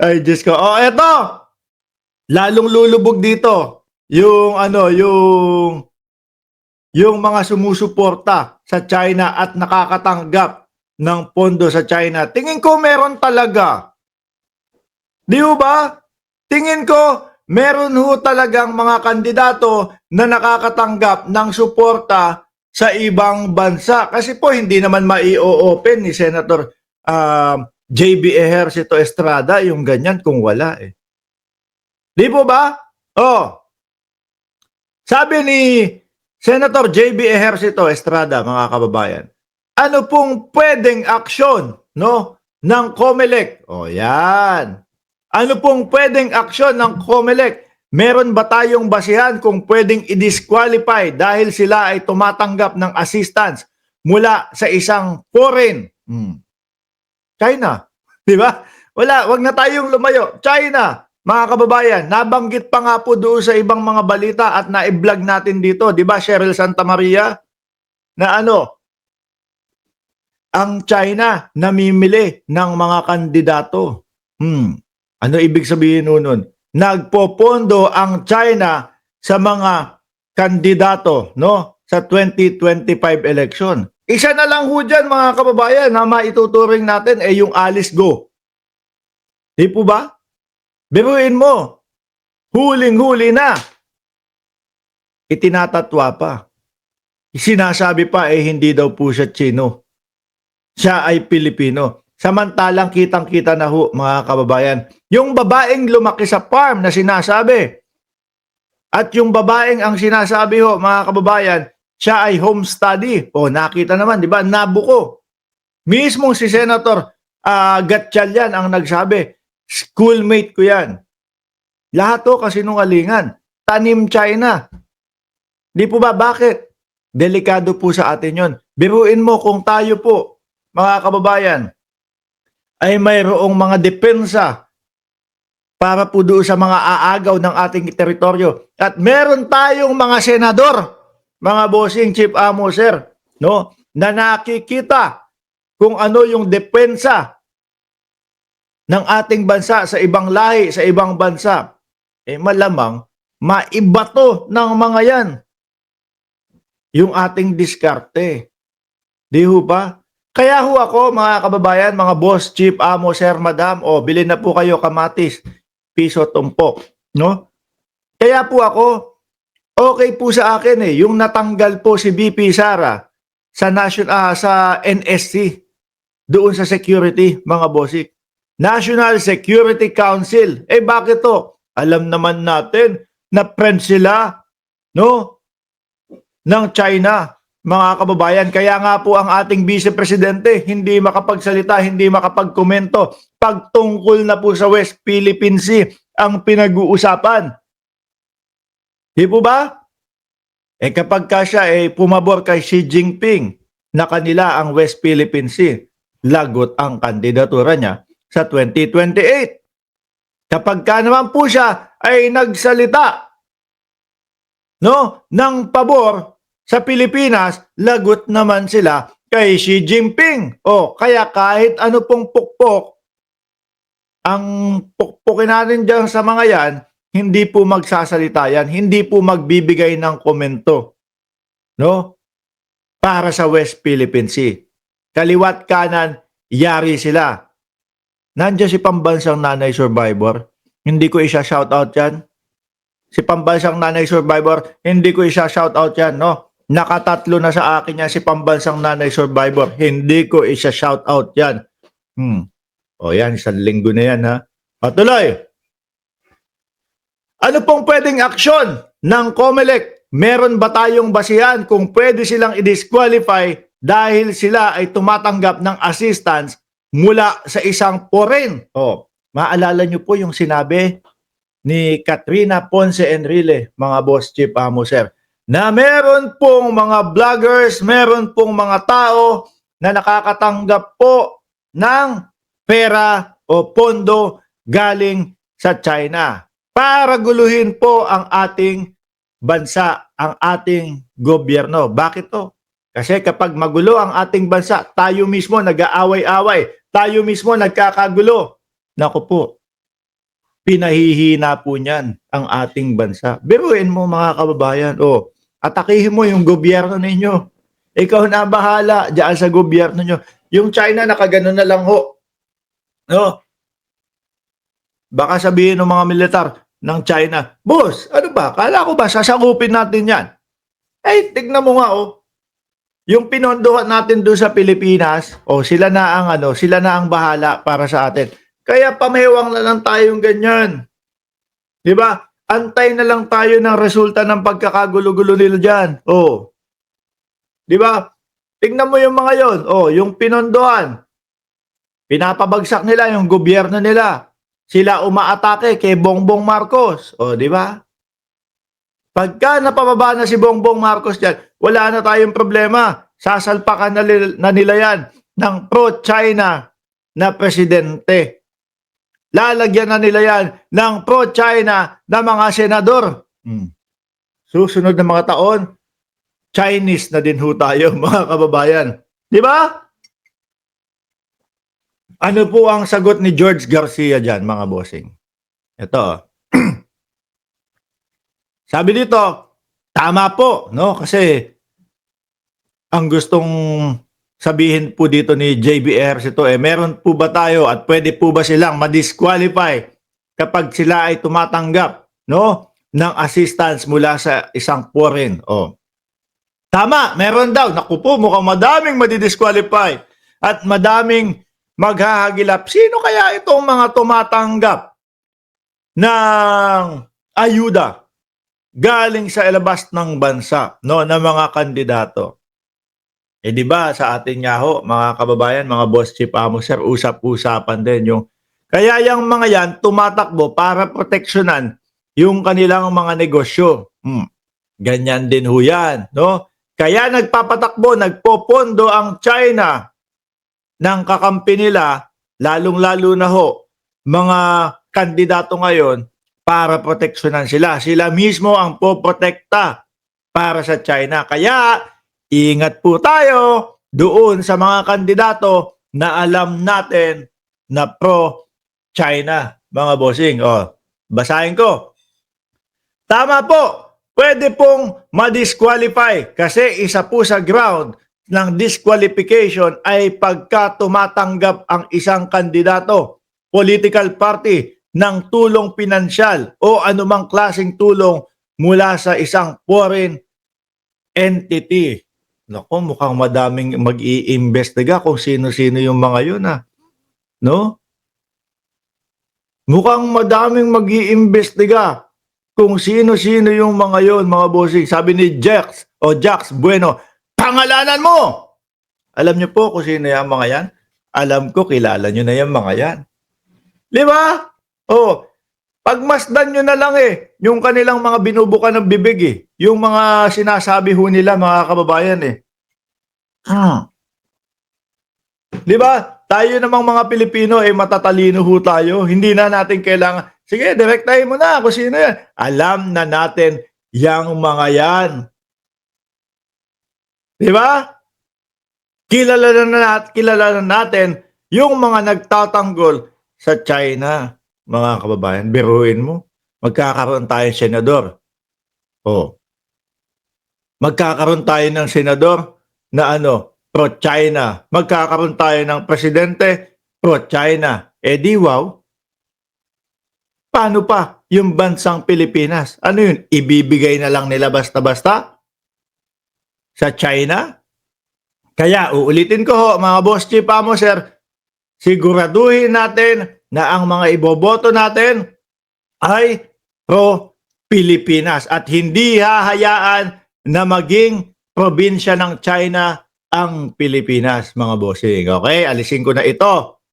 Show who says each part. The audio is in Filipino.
Speaker 1: Ay, Diyos ko. Oh, eto! Lalong lulubog dito yung yung mga sumusuporta sa China at nakakatanggap ng pondo sa China. Tingin ko meron talaga. Di ba? Tingin ko meron ho talagang mga kandidato na nakakatanggap ng suporta sa ibang bansa. Kasi po hindi naman mai-open ni Senator JB Ejercito Estrada yung ganyan kung wala eh. Di po ba? Oh, sabi ni Senator JB Ejercito Estrada, mga kababayan, ano pong pwedeng aksyon, no, ng COMELEC? O yan. Ano pong pwedeng aksyon ng COMELEC? Meron ba tayong basihan kung pwedeng i-disqualify dahil sila ay tumatanggap ng assistance mula sa isang foreign? China. Di ba? Wala, wag na tayong lumayo. China. Mga kababayan, nabanggit pa nga po doon sa ibang mga balita at na-vlog natin dito, di ba, Cheryl Santa Maria, na ang China namimili ng mga kandidato. Ano ibig sabihin nun? Nagpopondo ang China sa mga kandidato, no, sa 2025 election. Isa na lang ho dyan, mga kababayan, na maituturing natin ay yung Alice Go. Di po ba? Biruin mo, huling-huli na. Itinatatwa pa. Sinasabi pa hindi daw po siya Chino. Siya ay Pilipino. Samantalang kitang-kita na ho, mga kababayan, yung babaeng lumaki sa farm na sinasabi, at yung babaeng ang sinasabi ho, mga kababayan, siya ay home study. O nakita naman, di ba? Nabuko. Mismong si Senator Gatchalian ang nagsabi, schoolmate ko yan. Lahat to kasinungalingan. Tanim China. Di po ba? Bakit? Delikado po sa atin yon. Biruin mo kung tayo po, mga kababayan, ay mayroong mga depensa para po doon sa mga aagaw ng ating teritoryo. At meron tayong mga senador, mga bossing, chief amo, sir, no, na nakikita kung ano yung depensa ng ating bansa sa ibang lahi, sa ibang bansa. Malamang maibato ng mga yan yung ating diskarte. Di ho ba? Kaya ho ako, mga kababayan, mga boss, chief, amo, sir, madam, bilhin na po kayo kamatis, piso, tumpok, no? Kaya po ako, okay po sa akin yung natanggal po si BP Sara sa sa NSC, doon sa security, mga bossik. National Security Council. Bakit to? Alam naman natin na friend sila, no, ng China, mga kababayan. Kaya nga po ang ating Vice Presidente hindi makapagsalita, hindi makapagkomento pag tungkol na po sa West Philippine Sea ang pinag-uusapan. Di po ba? Kapag ka siya pumabor kay Xi Jinping na kanila ang West Philippine Sea, lagot ang kandidatura niya sa 2028. Kapag ka naman po siya ay nagsalita, no, ng pabor sa Pilipinas, lagot naman sila kay Xi Jinping. Kaya kahit ano pong pukpok, ang pukpukin natin dyan sa mga yan, hindi po magsasalita yan, hindi po magbibigay ng komento, no, para sa West Philippine Sea. Kaliwat kanan, yari sila. Nandiyan si pambansang nanay survivor, hindi ko isa-shoutout yan. Si pambansang nanay survivor, hindi ko isa-shoutout yan, no? Nakatatlo na sa akin yan si pambansang nanay survivor, hindi ko isa-shoutout yan. Yan, isang linggo na yan, ha? Patuloy! Ano pong pwedeng aksyon ng COMELEC? Meron ba tayong basihan kung pwede silang i-disqualify dahil sila ay tumatanggap ng assistance mula sa isang foreign? Maalala nyo po yung sinabi ni Katrina Ponce Enrile, mga boss, chief, amo, sir, na meron pong mga vloggers, meron pong mga tao na nakakatanggap po ng pera o pondo galing sa China para guluhin po ang ating bansa, ang ating gobyerno. Bakit to? Kasi kapag magulo ang ating bansa, tayo mismo nag-aaway-away, tayo mismo nagkakagulo. Naku po, pinahihina po niyan ang ating bansa. Biruin mo mga kababayan, atakihin mo yung gobyerno ninyo. Ikaw na bahala diyan sa gobyerno nyo. Yung China nakaganon na lang ho. No? Baka sabihin ng mga militar ng China, "Boss, ano ba? Kala ko ba sasakupin natin 'yan?" Tignan mo nga yung pinondohan natin doon sa Pilipinas, sila na ang bahala para sa atin. Kaya pamewang na lang tayong ganyan. 'Di ba? Antay na lang tayo ng resulta ng pagkakagulo-gulo nila diyan. 'Di ba? Tingnan mo yung mga 'yon. Yung pinondohan. Pinapabagsak nila yung gobyerno nila. Sila umaatake kay Bongbong Marcos. 'Di ba? Pagka napababa na si Bongbong Marcos diyan, wala na tayong problema. Sasalpakan na nila 'yan ng pro-China na presidente. Lalagyan na nila 'yan ng pro-China na mga senador. Susunod na mga taon, Chinese na din ho tayo, mga kababayan. 'Di ba? Ano po ang sagot ni George Garcia diyan, mga bossing? Ito. Sabi dito, tama po, no? Kasi ang gustong sabihin po dito ni JBR ito, meron po ba tayo at pwede po ba silang ma-disqualify kapag sila ay tumatanggap, no, ng assistance mula sa isang foreign? Tama, meron daw. Naku po, mukhang madaming madi-disqualify at madaming maghahagilap. Sino kaya itong mga tumatanggap ng ayuda galing sa ilabas ng bansa, no, na mga kandidato? Di ba sa atin nga ho, mga kababayan, mga boss chief amo sir, usap-usapan din yung kaya yung mga yan tumatakbo para proteksyonan yung kanilang mga negosyo. Ganyan din ho yan, no? Kaya nagpapatakbo, nagpopondo ang China ng kakampi nila, lalong-lalo na ho, mga kandidato ngayon para proteksyonan sila. Sila mismo ang poprotekta para sa China. Kaya, ingat po tayo doon sa mga kandidato na alam natin na pro-China, mga bossing. Basahin ko. Tama po, pwede pong ma-disqualify kasi isa po sa ground ng disqualification ay pagka tumatanggap ang isang kandidato, political party, ng tulong pinansyal o anumang klaseng tulong mula sa isang foreign entity. Naku, mukhang madaming mag-iimbestiga kung sino-sino yung mga yun, no? Mukhang madaming mag-iimbestiga kung sino-sino yung mga yun, mga bossing. Sabi ni Jax Bueno, pangalanan mo! Alam niyo po kung sino yung mga yan? Alam ko, kilala niyo na yung mga yan. Di ba? Pagmasdan nyo na lang yung kanilang mga binubukan ng bibig yung mga sinasabi ho nila, mga kababayan Di ba? Tayo namang mga Pilipino matatalino ho tayo. Hindi na natin kailangan, sige, direktahin mo na kung sino yan. Alam na natin yung mga yan. Di ba? Kilala na natin yung mga nagtatanggol sa China, mga kababayan. Biruin mo, magkakaroon tayo ng senador. Magkakaroon tayo ng senador na pro-China. Magkakaroon tayo ng presidente pro-China. Di wow. Paano pa yung bansang Pilipinas? Ano yun? Ibibigay na lang nila basta-basta sa China? Kaya uulitin ko ho, mga boss chief amo sir, siguraduhin natin na ang mga iboboto natin ay pro-Pilipinas at hindi hahayaan na maging probinsya ng China ang Pilipinas, mga bossing. Okay, alisin ko na ito.